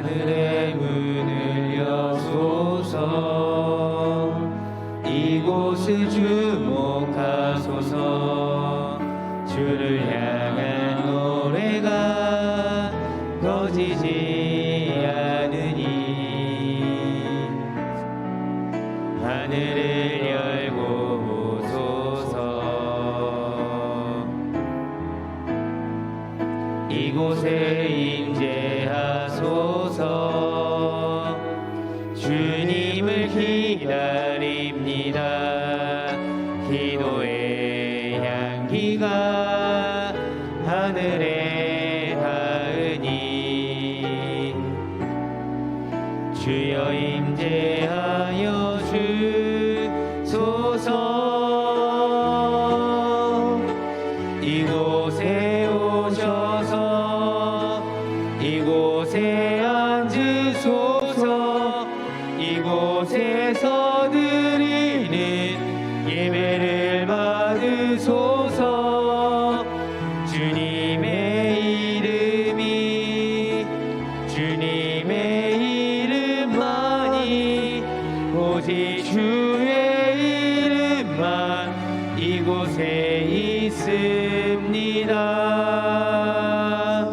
하늘의 문을 여소서. 이곳을 주목하소서. 주를 향한 노래가 꺼지지 않으니 하늘을 열고 오소서. 이곳에 임재하소서. 주님을 기다립니다. 기도의 향기가 하늘에 닿으니 주여 임재하여 주소서. 이곳에 오셔서 이곳에 앉으소서. 이곳에서 드리는 예배를 받으소서. 주님의 이름만이 오직 주의 이름만 이곳에 있습니다.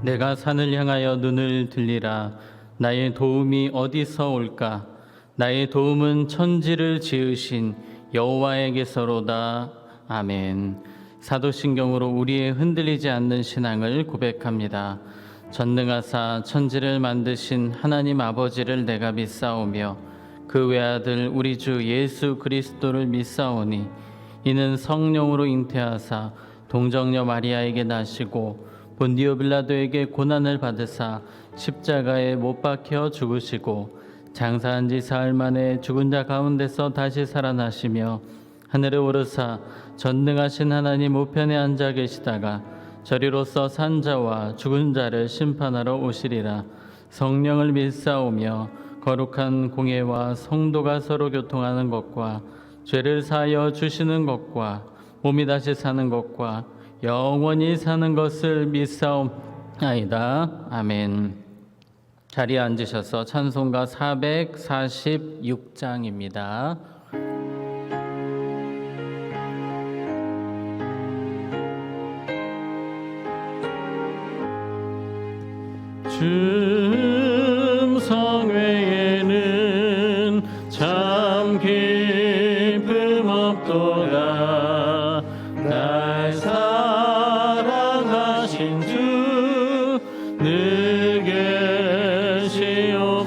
내가 산을 향하여 눈을 들리라. 나의 도움이 어디서 올까? 나의 도움은 천지를 지으신 여호와에게서로다. 아멘. 사도신경으로 우리의 흔들리지 않는 신앙을 고백합니다. 전능하사 천지를 만드신 하나님 아버지를 내가 믿사오며 그 외아들 우리 주 예수 그리스도를 믿사오니 이는 성령으로 잉태하사 동정녀 마리아에게 나시고 본디오 빌라도에게 고난을 받으사 십자가에 못 박혀 죽으시고 장사한 지 사흘 만에 죽은 자 가운데서 다시 살아나시며 하늘에 오르사 전능하신 하나님 우편에 앉아 계시다가 저리로서 산 자와 죽은 자를 심판하러 오시리라. 성령을 믿사오며 거룩한 공예와 성도가 서로 교통하는 것과 죄를 사하여 주시는 것과 몸이 다시 사는 것과 영원히 사는 것을 믿사옵나이다. 아멘. 자리에 앉으셔서 찬송가 446장입니다. 줌성 외에는 참 기쁨 없도다. 날 사랑하신 주 늘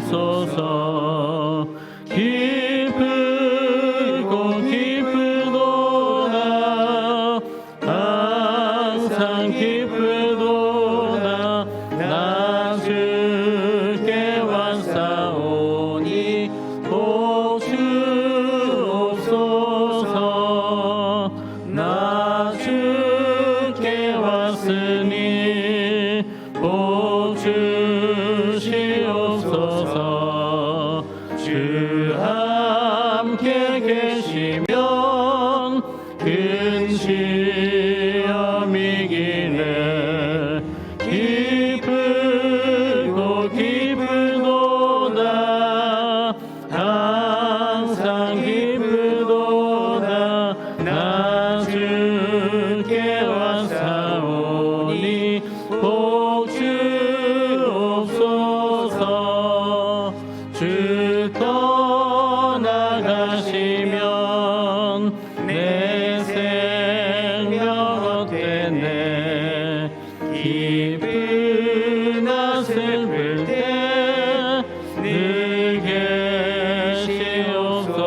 계시옵소서. 기쁘고 기쁘도다. 항상 기쁘도다. 나 주께 왔사오니 복 주옵소서. 나 주께 왔으니 복 주시옵소서. 주 함께 계시면 근시험이기네. 기쁘고 기쁘도다. 항상 기쁘도다. 나 주께 왔사오니 복 주옵소서. 주 떠나가시면 내 생명 헛되네. 기쁘나 슬플 때 늘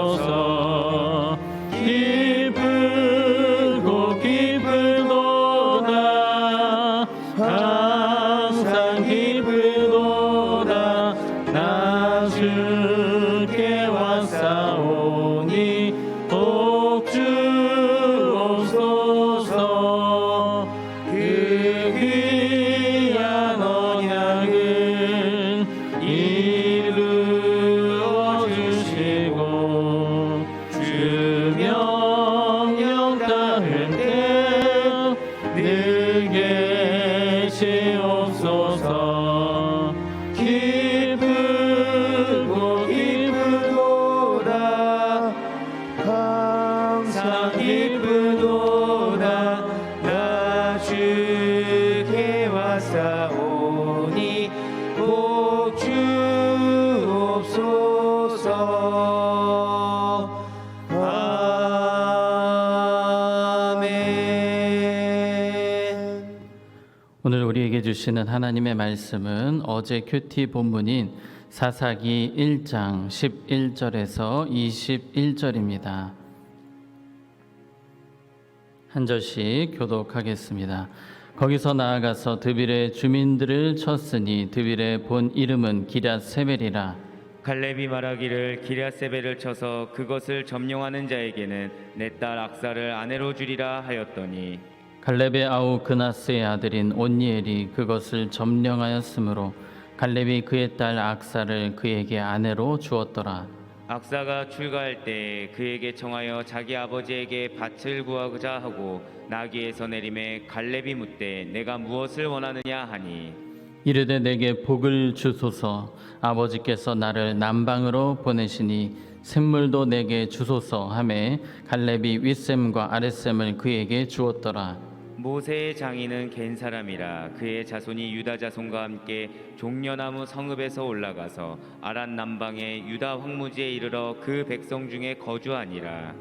계시옵소서. 기쁘고 기쁘도다. 항상 기쁘도다. 나 주께 왔사오니 복 주옵소서. 그 오늘 우리에게 주시는 하나님의 말씀은 어제 큐티 본문인 사사기 1장 11절에서 21절입니다. 한 절씩 교독하겠습니다. 거기서 나아가서 드빌의 주민들을 쳤으니 드빌의 본 이름은 기럇세벨이라. 갈렙이 말하기를 기럇세벨을 쳐서 그것을 점령하는 자에게는 내 딸 악사를 아내로 주리라 하였더니 갈렙의 아우 그나스의 아들인 온니엘이 그것을 점령하였으므로 갈렙이 그의 딸 악사를 그에게 아내로 주었더라. 악사가 출가할 때 그에게 청하여 자기 아버지에게 밭을 구하고자 하고 나귀에서 내림에 갈렙이 묻되 내가 무엇을 원하느냐 하니 이르되 내게 복을 주소서. 아버지께서 나를 남방으로 보내시니 샘물도 내게 주소서 하매 갈렙이 윗샘과 아랫샘을 그에게 주었더라. 모세의 장인은 겐 사람이라 그의 자손이 유다 자손과 함께 종려나무 성읍에서 올라가서 아란 남방의 유다 황무지에 이르러 그 백성 중에 거주하니라.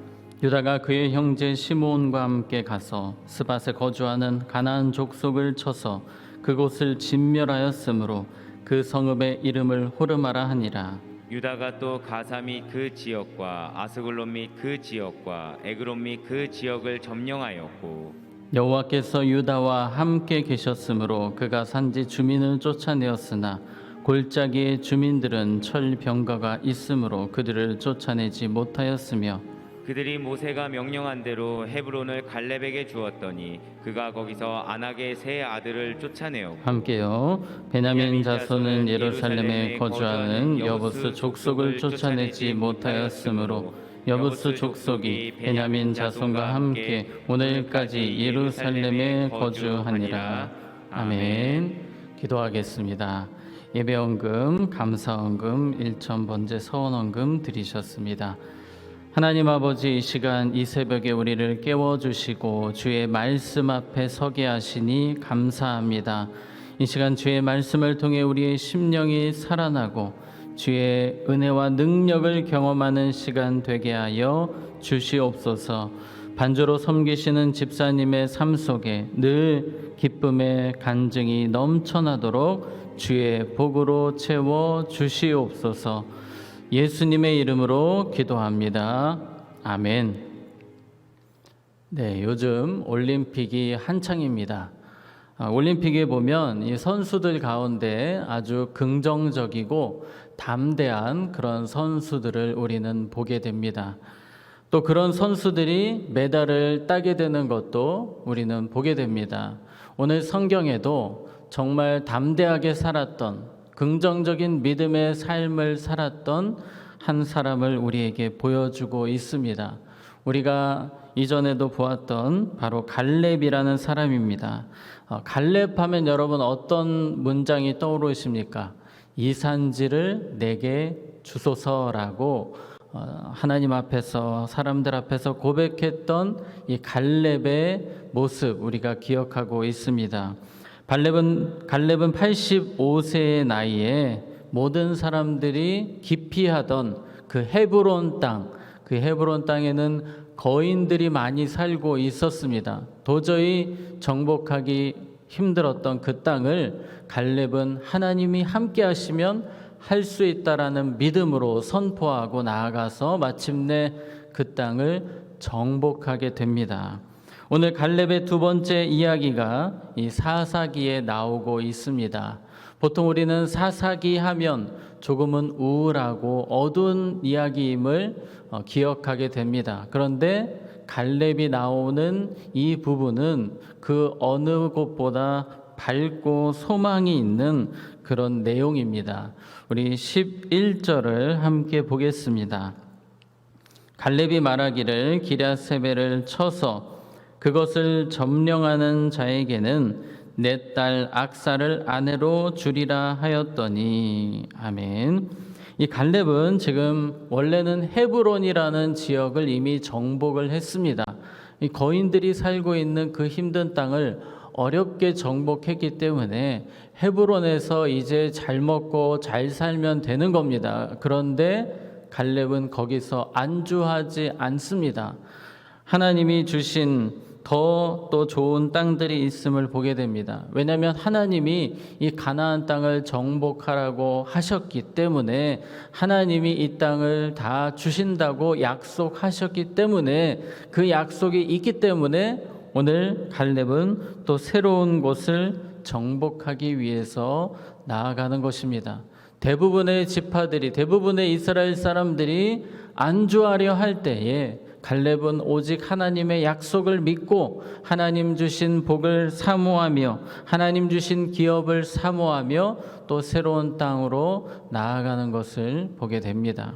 유다가 그의 형제 시므온과 함께 가서 스밧에 거주하는 가나안 족속을 쳐서 그곳을 진멸하였으므로 그 성읍의 이름을 호르마라 하니라. 유다가 또 가사 및 그 지역과 아스글론 및 그 지역과 에그론 및 그 지역을 점령하였고 여호와께서 유다와 함께 계셨으므로 그가 산지 주민을 쫓아내었으나 골짜기의 주민들은 철병거가 있으므로 그들을 쫓아내지 못하였으며 그들이 모세가 명령한 대로 헤브론을 갈렙에게 주었더니 그가 거기서 안악의 세 아들을 쫓아내었고 함께요. 베냐민 자손은 예루살렘에 거주하는 여부스 족속을 쫓아내지 못하였으므로 여부스 족속이 베냐민 자손과 함께 오늘까지 예루살렘에 거주하니라. 아멘. 기도하겠습니다. 예배원금, 감사원금, 일천번제 서원원금 드리셨습니다. 하나님 아버지, 이 시간 이 새벽에 우리를 깨워주시고 주의 말씀 앞에 서게 하시니 감사합니다. 이 시간 주의 말씀을 통해 우리의 심령이 살아나고 주의 은혜와 능력을 경험하는 시간 되게 하여 주시옵소서. 반주로 섬기시는 집사님의 삶 속에 늘 기쁨의 간증이 넘쳐나도록 주의 복으로 채워 주시옵소서. 예수님의 이름으로 기도합니다. 아멘. 네, 요즘 올림픽이 한창입니다. 올림픽에 보면 이 선수들 가운데 아주 긍정적이고 담대한 그런 선수들을 우리는 보게 됩니다. 또 그런 선수들이 메달을 따게 되는 것도 우리는 보게 됩니다. 오늘 성경에도 정말 담대하게 살았던 긍정적인 믿음의 삶을 살았던 한 사람을 우리에게 보여주고 있습니다. 우리가 이전에도 보았던 바로 갈렙이라는 사람입니다. 갈렙 하면 여러분 어떤 문장이 떠오르십니까? 이 산지를 내게 주소서라고 하나님 앞에서 사람들 앞에서 고백했던 이 갈렙의 모습 우리가 기억하고 있습니다. 갈렙은 85세의 나이에 모든 사람들이 기피하던 그 헤브론 땅, 그 헤브론 땅에는 거인들이 많이 살고 있었습니다. 도저히 정복하기 힘들었던 그 땅을 갈렙은 하나님이 함께 하시면 할 수 있다라는 믿음으로 선포하고 나아가서 마침내 그 땅을 정복하게 됩니다. 오늘 갈렙의 두 번째 이야기가 이 사사기에 나오고 있습니다. 보통 우리는 사사기 하면 조금은 우울하고 어두운 이야기임을 기억하게 됩니다. 그런데 갈렙이 나오는 이 부분은 그 어느 곳보다 밝고 소망이 있는 그런 내용입니다. 우리 11절을 함께 보겠습니다. 갈렙이 말하기를 기럇세벨을 쳐서 그것을 점령하는 자에게는 내 딸 악사를 아내로 주리라 하였더니. 아멘. 이 갈렙은 지금 원래는 헤브론이라는 지역을 이미 정복을 했습니다. 이 거인들이 살고 있는 그 힘든 땅을 어렵게 정복했기 때문에 헤브론에서 이제 잘 먹고 잘 살면 되는 겁니다. 그런데 갈렙은 거기서 안주하지 않습니다. 하나님이 주신 더 또 좋은 땅들이 있음을 보게 됩니다. 왜냐하면 하나님이 이 가나안 땅을 정복하라고 하셨기 때문에, 하나님이 이 땅을 다 주신다고 약속하셨기 때문에, 그 약속이 있기 때문에 오늘 갈렙은 또 새로운 곳을 정복하기 위해서 나아가는 것입니다. 대부분의 지파들이, 대부분의 이스라엘 사람들이 안주하려 할 때에 갈렙은 오직 하나님의 약속을 믿고 하나님 주신 복을 사모하며 하나님 주신 기업을 사모하며 또 새로운 땅으로 나아가는 것을 보게 됩니다.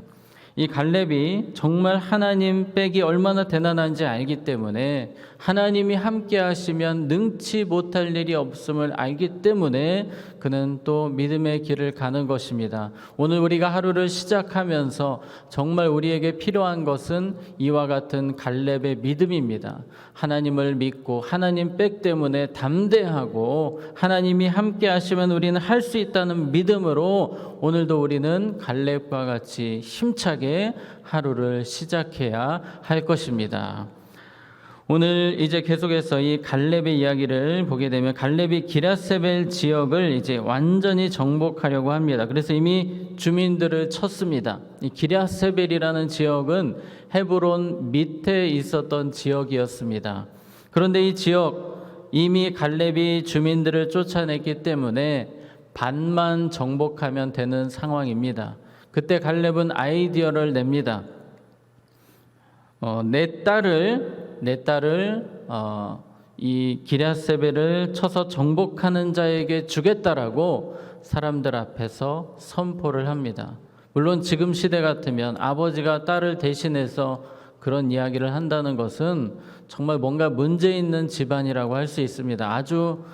이 갈렙이 정말 하나님 빽이 얼마나 대단한지 알기 때문에, 하나님이 함께 하시면 능치 못할 일이 없음을 알기 때문에 그는 또 믿음의 길을 가는 것입니다. 오늘 우리가 하루를 시작하면서 정말 우리에게 필요한 것은 이와 같은 갈렙의 믿음입니다. 하나님을 믿고 하나님 빽 때문에 담대하고 하나님이 함께 하시면 우리는 할 수 있다는 믿음으로 오늘도 우리는 갈렙과 같이 힘차게 하루를 시작해야 할 것입니다. 오늘 이제 계속해서 이 갈렙의 이야기를 보게 되면, 갈렙이 기럇세벨 지역을 이제 완전히 정복하려고 합니다. 그래서 이미 주민들을 쳤습니다. 이 기럇세벨이라는 지역은 헤브론 밑에 있었던 지역이었습니다. 그런데 이 지역, 이미 갈렙이 주민들을 쫓아냈기 때문에 반만 정복하면 되는 상황입니다. 그때 갈렙은 아이디어를 냅니다. 내 딸을 이 기럇세벨을 쳐서 정복하는 자에게 주겠다라고 사람들 앞에서 선포를 합니다. 물론 지금 시대 같으면 아버지가 딸을 대신해서 그런 이야기를 한다는 것은 정말 뭔가 문제 있는 집안이라고 할 수 있습니다. 아주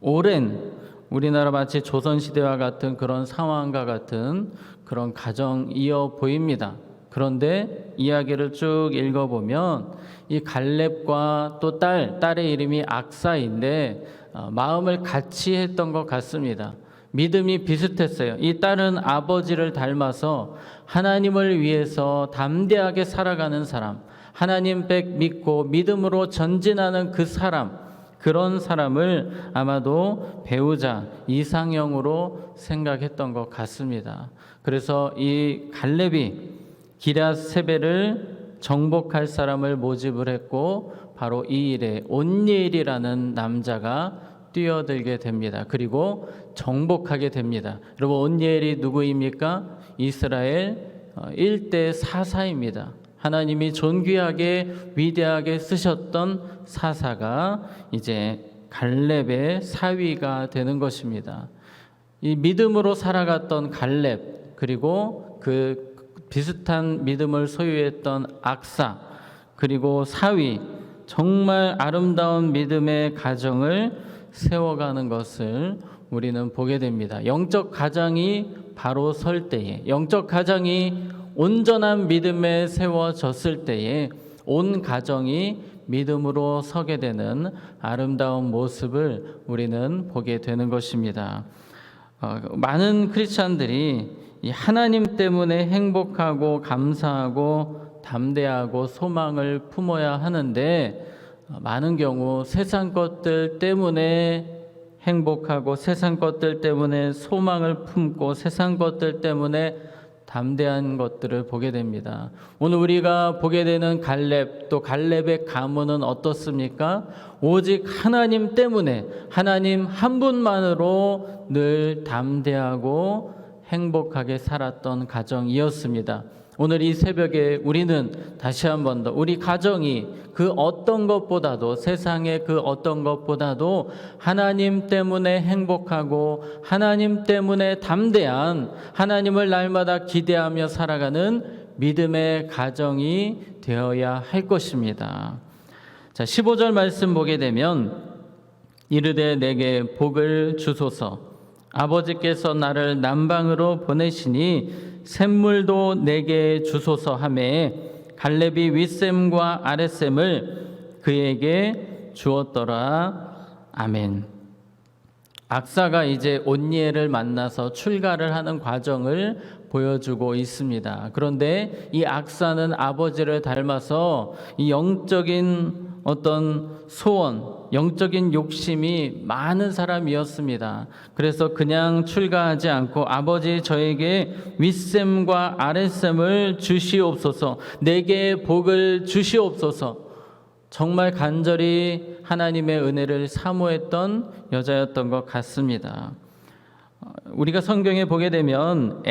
오랜, 우리나라 마치 조선시대와 같은 그런 상황과 같은 그런 가정이어 보입니다. 그런데 이야기를 쭉 읽어보면 이 갈렙과 또 딸의 이름이 악사인데 마음을 같이 했던 것 같습니다. 믿음이 비슷했어요. 이 딸은 아버지를 닮아서 하나님을 위해서 담대하게 살아가는 사람, 하나님 백 믿고 믿음으로 전진하는 그 사람, 그런 사람을 아마도 배우자, 이상형으로 생각했던 것 같습니다. 그래서 이 갈렙이 기럇세벨을 정복할 사람을 모집을 했고, 바로 이 일에 온니엘이라는 남자가 뛰어들게 됩니다. 그리고 정복하게 됩니다. 여러분, 온니엘이 누구입니까? 이스라엘 1대 사사입니다. 하나님이 존귀하게 위대하게 쓰셨던 사사가 이제 갈렙의 사위가 되는 것입니다. 이 믿음으로 살아갔던 갈렙, 그리고 그 비슷한 믿음을 소유했던 악사, 그리고 사위, 정말 아름다운 믿음의 가정을 세워가는 것을 우리는 보게 됩니다. 영적 가정이 바로 설 때에, 영적 가정이 온전한 믿음에 세워졌을 때에 온 가정이 믿음으로 서게 되는 아름다운 모습을 우리는 보게 되는 것입니다. 많은 크리스찬들이 이 하나님 때문에 행복하고 감사하고 담대하고 소망을 품어야 하는데, 많은 경우 세상 것들 때문에 행복하고 세상 것들 때문에 소망을 품고 세상 것들 때문에 담대한 것들을 보게 됩니다. 오늘 우리가 보게 되는 갈렙, 또 갈렙의 가문은 어떻습니까? 오직 하나님 때문에, 하나님 한 분만으로 늘 담대하고 행복하게 살았던 가정이었습니다. 오늘 이 새벽에 우리는 다시 한 번 더 우리 가정이 그 어떤 것보다도, 세상의 그 어떤 것보다도 하나님 때문에 행복하고 하나님 때문에 담대한, 하나님을 날마다 기대하며 살아가는 믿음의 가정이 되어야 할 것입니다. 자, 15절 말씀 보게 되면, 이르되 내게 복을 주소서, 아버지께서 나를 남방으로 보내시니 샘물도 내게 주소서 하매 갈렙이 윗샘과 아랫샘을 그에게 주었더라. 아멘. 악사가 이제 온니엘을 만나서 출가를 하는 과정을 보여주고 있습니다. 그런데 이 악사는 아버지를 닮아서 이 영적인 어떤 소원, 영적인 욕심이 많은 사람이었습니다. 그래서 그냥 출가하지 않고 아버지 저에게 윗셈과 아랫셈을 주시옵소서, 내게 복을 주시옵소서, 정말 간절히 하나님의 은혜를 사모했던 여자였던 것 같습니다. 우리가 성경에 보게 되면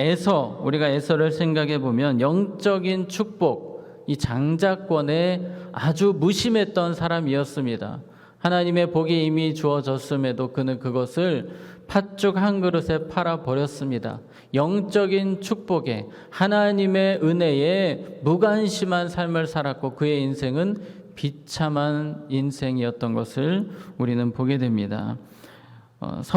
우리가 에서를 생각해 보면 영적인 축복, 이 장자권에 아주 무심했던 사람이었습니다. 하나님의 복이 이미 주어졌음에도 그는 그것을 팥죽 한 그릇에 팔아 버렸습니다. 영적인 축복에, 하나님의 은혜에 무관심한 삶을 살았고 그의 인생은 비참한 인생이었던 것을 우리는 보게 됩니다.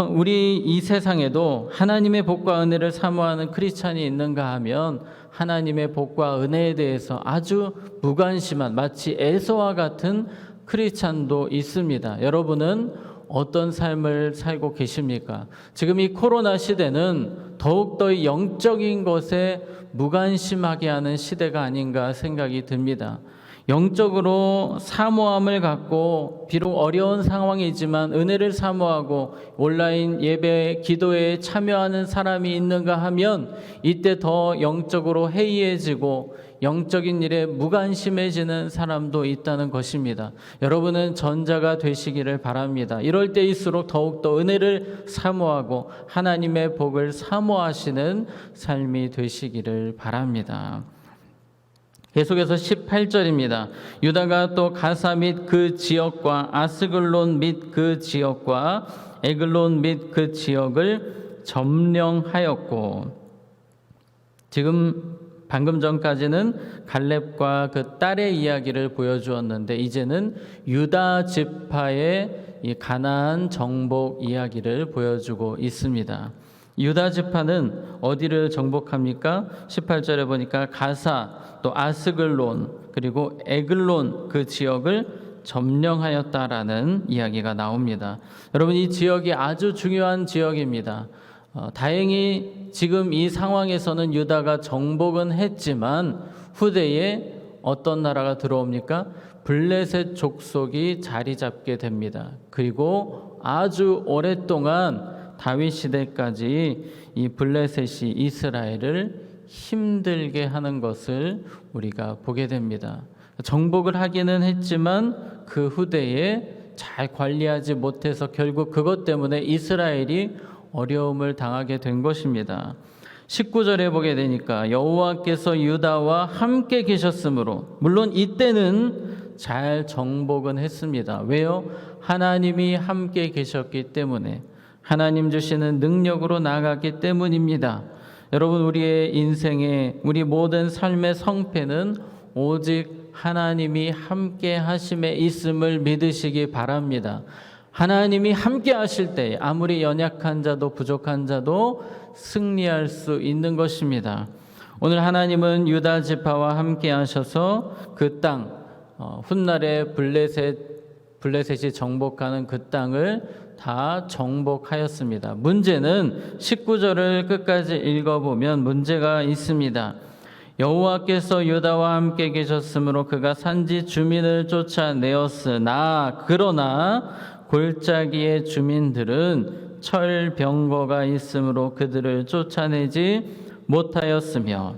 우리 이 세상에도 하나님의 복과 은혜를 사모하는 크리스찬이 있는가 하면 하나님의 복과 은혜에 대해서 아주 무관심한, 마치 에서와 같은 크리스찬도 있습니다. 여러분은 어떤 삶을 살고 계십니까? 지금 이 코로나 시대는 더욱더 영적인 것에 무관심하게 하는 시대가 아닌가 생각이 듭니다. 영적으로 사모함을 갖고 비록 어려운 상황이지만 은혜를 사모하고 온라인 예배 기도에 참여하는 사람이 있는가 하면 이때 더 영적으로 해이해지고 영적인 일에 무관심해지는 사람도 있다는 것입니다. 여러분은 전자가 되시기를 바랍니다. 이럴 때일수록 더욱더 은혜를 사모하고 하나님의 복을 사모하시는 삶이 되시기를 바랍니다. 계속해서 18절입니다. 유다가 또 가사 및 그 지역과 아스글론 및 그 지역과 에글론 및 그 지역을 점령하였고, 지금 방금 전까지는 갈렙과 그 딸의 이야기를 보여주었는데 이제는 유다 지파의 이 가나안 정복 이야기를 보여주고 있습니다. 유다 지파는 어디를 정복합니까? 18절에 보니까 가사, 또 아스글론, 그리고 에글론 그 지역을 점령하였다라는 이야기가 나옵니다. 여러분, 이 지역이 아주 중요한 지역입니다. 다행히 지금 이 상황에서는 유다가 정복은 했지만 후대에 어떤 나라가 들어옵니까? 블레셋 족속이 자리 잡게 됩니다. 그리고 아주 오랫동안 다윗 시대까지 이 블레셋이 이스라엘을 힘들게 하는 것을 우리가 보게 됩니다. 정복을 하기는 했지만 그 후대에 잘 관리하지 못해서 결국 그것 때문에 이스라엘이 어려움을 당하게 된 것입니다. 19절에 보게 되니까 여호와께서 유다와 함께 계셨으므로, 물론 이때는 잘 정복은 했습니다. 왜요? 하나님이 함께 계셨기 때문에, 하나님 주시는 능력으로 나아갔기 때문입니다. 여러분, 우리의 인생에, 우리 모든 삶의 성패는 오직 하나님이 함께 하심에 있음을 믿으시기 바랍니다. 하나님이 함께 하실 때 아무리 연약한 자도 부족한 자도 승리할 수 있는 것입니다. 오늘 하나님은 유다 지파와 함께 하셔서 그 땅, 훗날에 블레셋이 정복하는 그 땅을 다 정복하였습니다. 문제는 19절을 끝까지 읽어보면 문제가 있습니다. 여호와께서 유다와 함께 계셨으므로 그가 산지 주민을 쫓아내었으나, 그러나 골짜기의 주민들은 철병거가 있으므로 그들을 쫓아내지 못하였으며,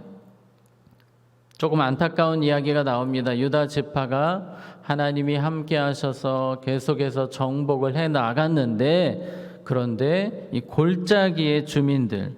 조금 안타까운 이야기가 나옵니다. 유다 지파가 하나님이 함께 하셔서 계속해서 정복을 해 나갔는데, 그런데 이 골짜기의 주민들,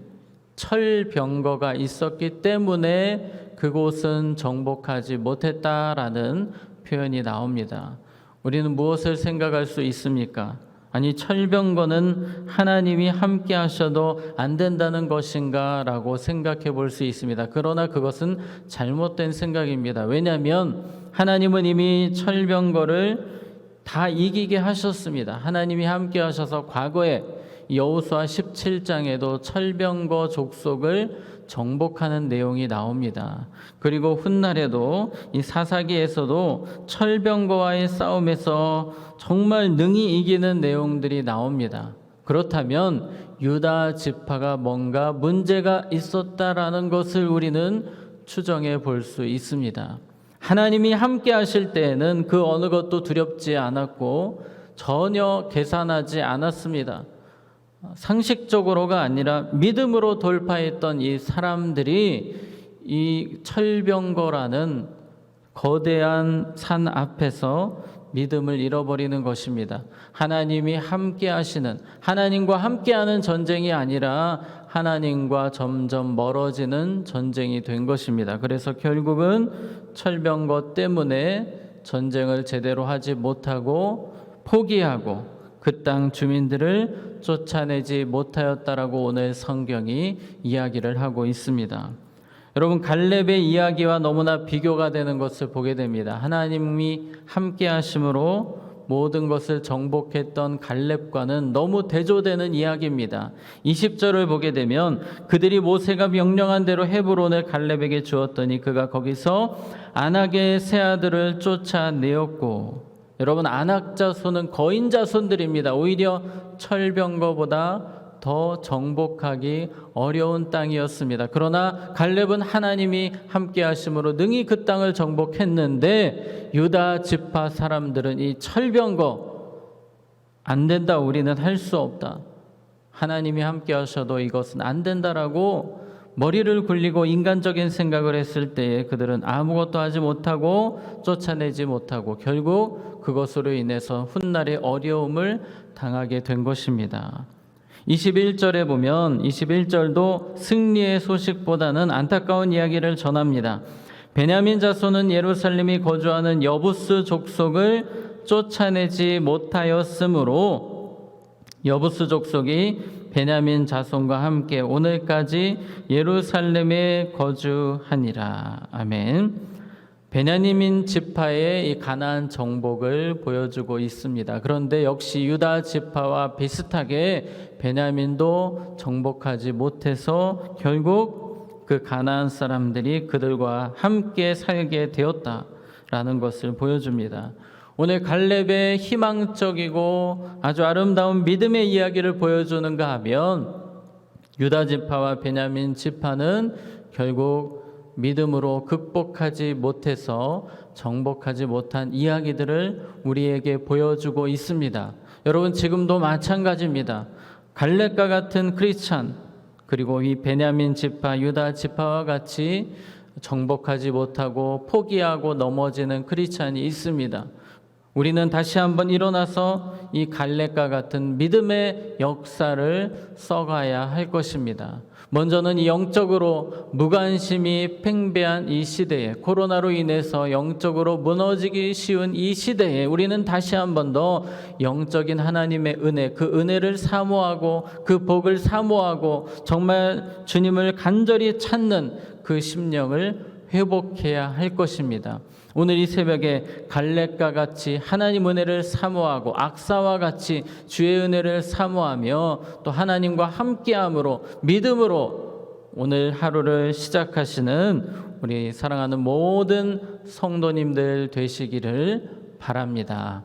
철병거가 있었기 때문에 그곳은 정복하지 못했다라는 표현이 나옵니다. 우리는 무엇을 생각할 수 있습니까? 아니, 철병거는 하나님이 함께 하셔도 안 된다는 것인가 라고 생각해 볼 수 있습니다. 그러나 그것은 잘못된 생각입니다. 왜냐하면 하나님은 이미 철병거를 다 이기게 하셨습니다. 하나님이 함께 하셔서 과거에 여호수아 17장에도 철병거 족속을 정복하는 내용이 나옵니다. 그리고 훗날에도 이 사사기에서도 철병거와의 싸움에서 정말 능히 이기는 내용들이 나옵니다. 그렇다면 유다 지파가 뭔가 문제가 있었다라는 것을 우리는 추정해 볼 수 있습니다. 하나님이 함께 하실 때에는 그 어느 것도 두렵지 않았고 전혀 계산하지 않았습니다. 상식적으로가 아니라 믿음으로 돌파했던 이 사람들이 이 철병거라는 거대한 산 앞에서 믿음을 잃어버리는 것입니다. 하나님이 함께 하시는, 하나님과 함께하는 전쟁이 아니라 하나님과 점점 멀어지는 전쟁이 된 것입니다. 그래서 결국은 철병거 때문에 전쟁을 제대로 하지 못하고 포기하고 그 땅 주민들을 쫓아내지 못하였다라고 오늘 성경이 이야기를 하고 있습니다. 여러분, 갈렙의 이야기와 너무나 비교가 되는 것을 보게 됩니다. 하나님이 함께 하심으로 모든 것을 정복했던 갈렙과는 너무 대조되는 이야기입니다. 20절을 보게 되면 그들이 모세가 명령한 대로 헤브론을 갈렙에게 주었더니 그가 거기서 안악의 세 아들을 쫓아내었고, 여러분, 안악 자손은 거인 자손들입니다. 오히려 철병거보다 더 정복하기 어려운 땅이었습니다. 그러나 갈렙은 하나님이 함께 하심으로 능히 그 땅을 정복했는데 유다 지파 사람들은 이 철병거 안 된다, 우리는 할 수 없다, 하나님이 함께 하셔도 이것은 안 된다라고 머리를 굴리고 인간적인 생각을 했을 때에 그들은 아무것도 하지 못하고 쫓아내지 못하고 결국 그것으로 인해서 훗날의 어려움을 당하게 된 것입니다. 21절에 보면 21절도 승리의 소식보다는 안타까운 이야기를 전합니다. 베냐민 자손은 예루살렘이 거주하는 여부스 족속을 쫓아내지 못하였으므로 여부스 족속이 베냐민 자손과 함께 오늘까지 예루살렘에 거주하니라. 아멘. 베냐민 지파의 이 가나안 정복을 보여주고 있습니다. 그런데 역시 유다 지파와 비슷하게 베냐민도 정복하지 못해서 결국 그 가나안 사람들이 그들과 함께 살게 되었다라는 것을 보여줍니다. 오늘 갈렙의 희망적이고 아주 아름다운 믿음의 이야기를 보여주는가 하면 유다 지파와 베냐민 지파는 결국 믿음으로 극복하지 못해서 정복하지 못한 이야기들을 우리에게 보여주고 있습니다. 여러분, 지금도 마찬가지입니다. 갈렙과 같은 크리스찬, 그리고 이 베냐민 지파, 유다 지파와 같이 정복하지 못하고 포기하고 넘어지는 크리스찬이 있습니다. 우리는 다시 한번 일어나서 이 갈렙과 같은 믿음의 역사를 써가야 할 것입니다. 먼저는 이 영적으로 무관심이 팽배한 이 시대에, 코로나로 인해서 영적으로 무너지기 쉬운 이 시대에 우리는 다시 한번 더 영적인 하나님의 은혜, 그 은혜를 사모하고 그 복을 사모하고 정말 주님을 간절히 찾는 그 심령을 회복해야 할 것입니다. 오늘 이 새벽에 갈렙과 같이 하나님 은혜를 사모하고 악사와 같이 주의 은혜를 사모하며 또 하나님과 함께함으로 믿음으로 오늘 하루를 시작하시는 우리 사랑하는 모든 성도님들 되시기를 바랍니다.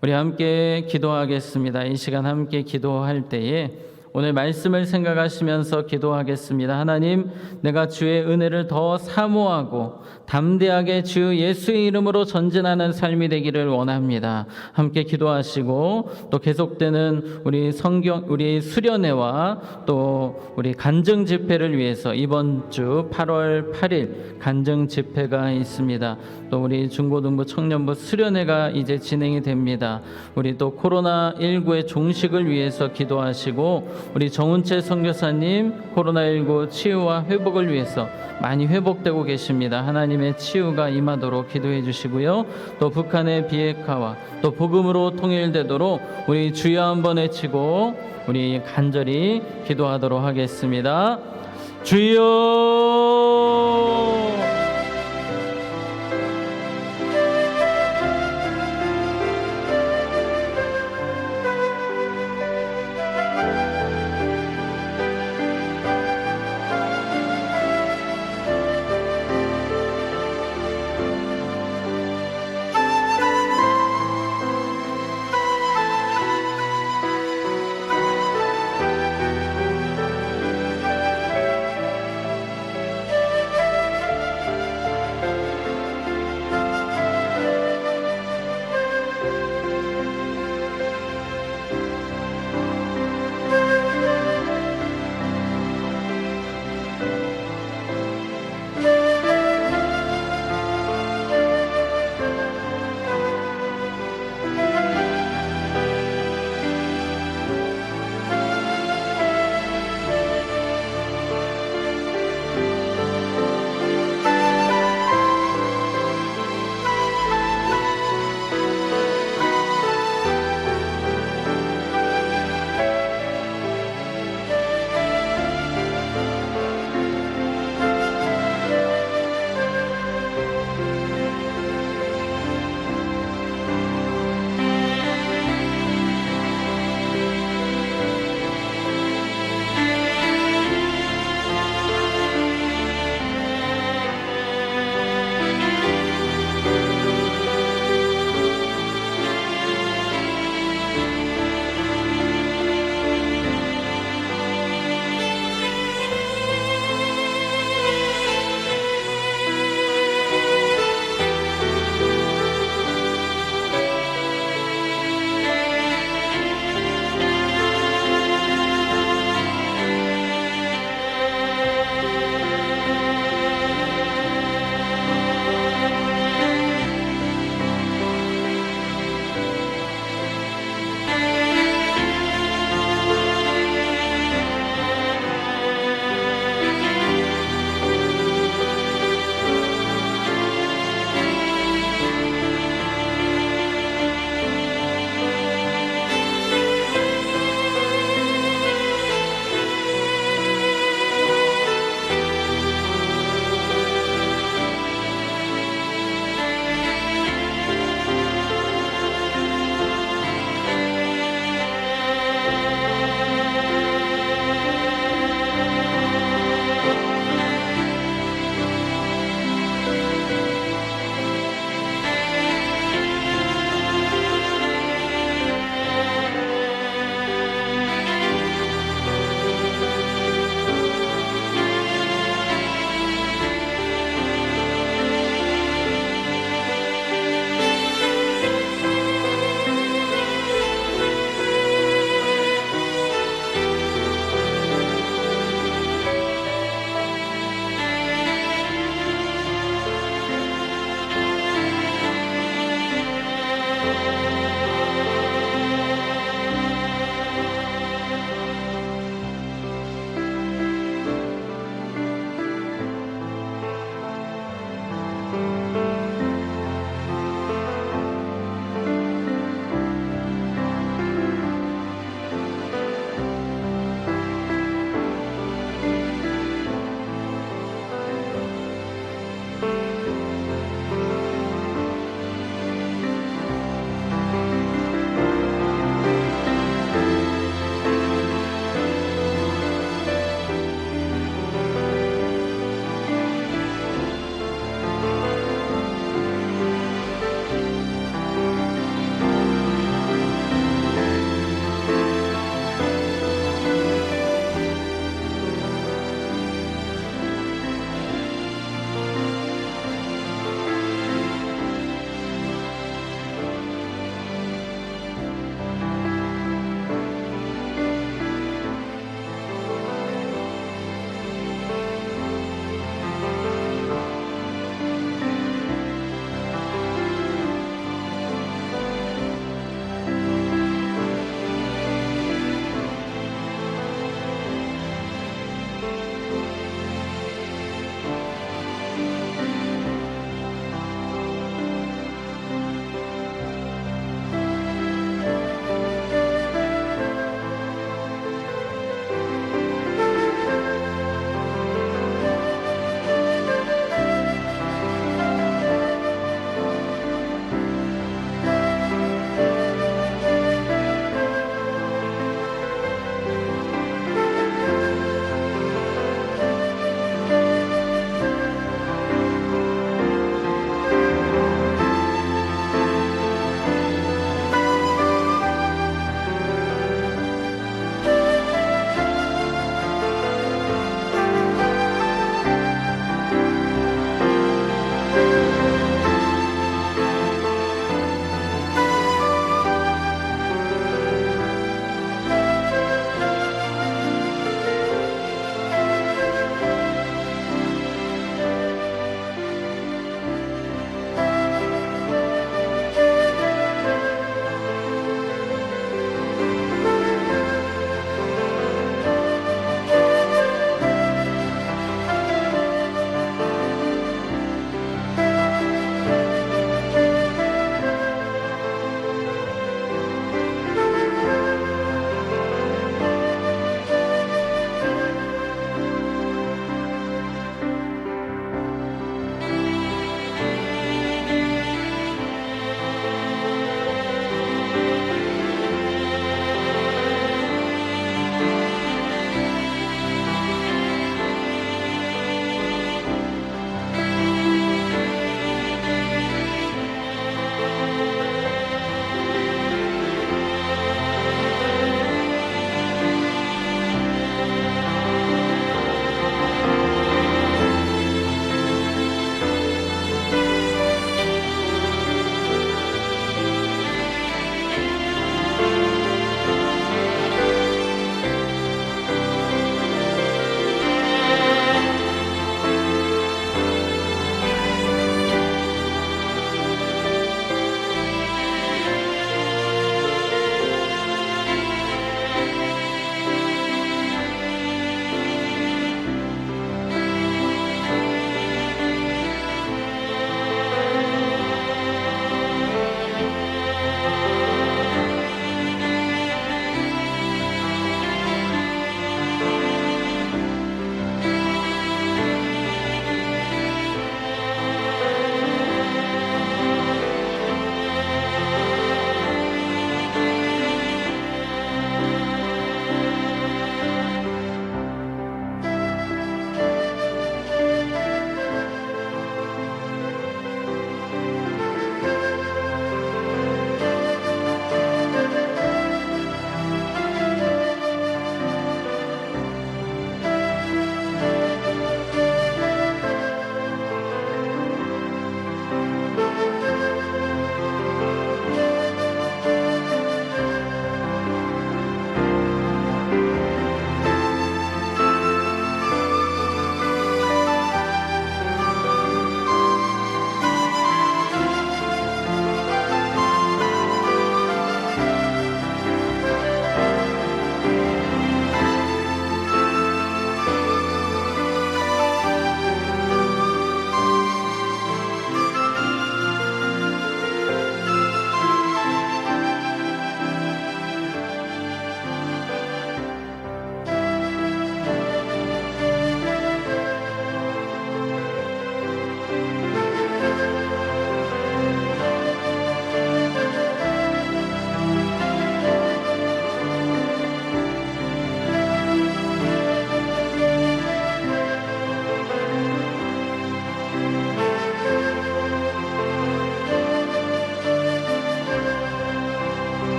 우리 함께 기도하겠습니다. 이 시간 함께 기도할 때에 오늘 말씀을 생각하시면서 기도하겠습니다. 하나님, 내가 주의 은혜를 더 사모하고 담대하게 주 예수의 이름으로 전진하는 삶이 되기를 원합니다. 함께 기도하시고 또 계속되는 우리 수련회와 또 우리 간증 집회를 위해서 이번 주 8월 8일 간증 집회가 있습니다. 또 우리 중고등부 청년부 수련회가 이제 진행이 됩니다. 우리 또 코로나19의 종식을 위해서 기도하시고 우리 정운채 선교사님 코로나19 치유와 회복을 위해서 많이 회복되고 계십니다. 하나님의 치유가 임하도록 기도해 주시고요. 또 북한의 비핵화와 또 복음으로 통일되도록 우리 주여 한번 외치고 우리 간절히 기도하도록 하겠습니다. 주여!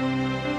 주옵소서.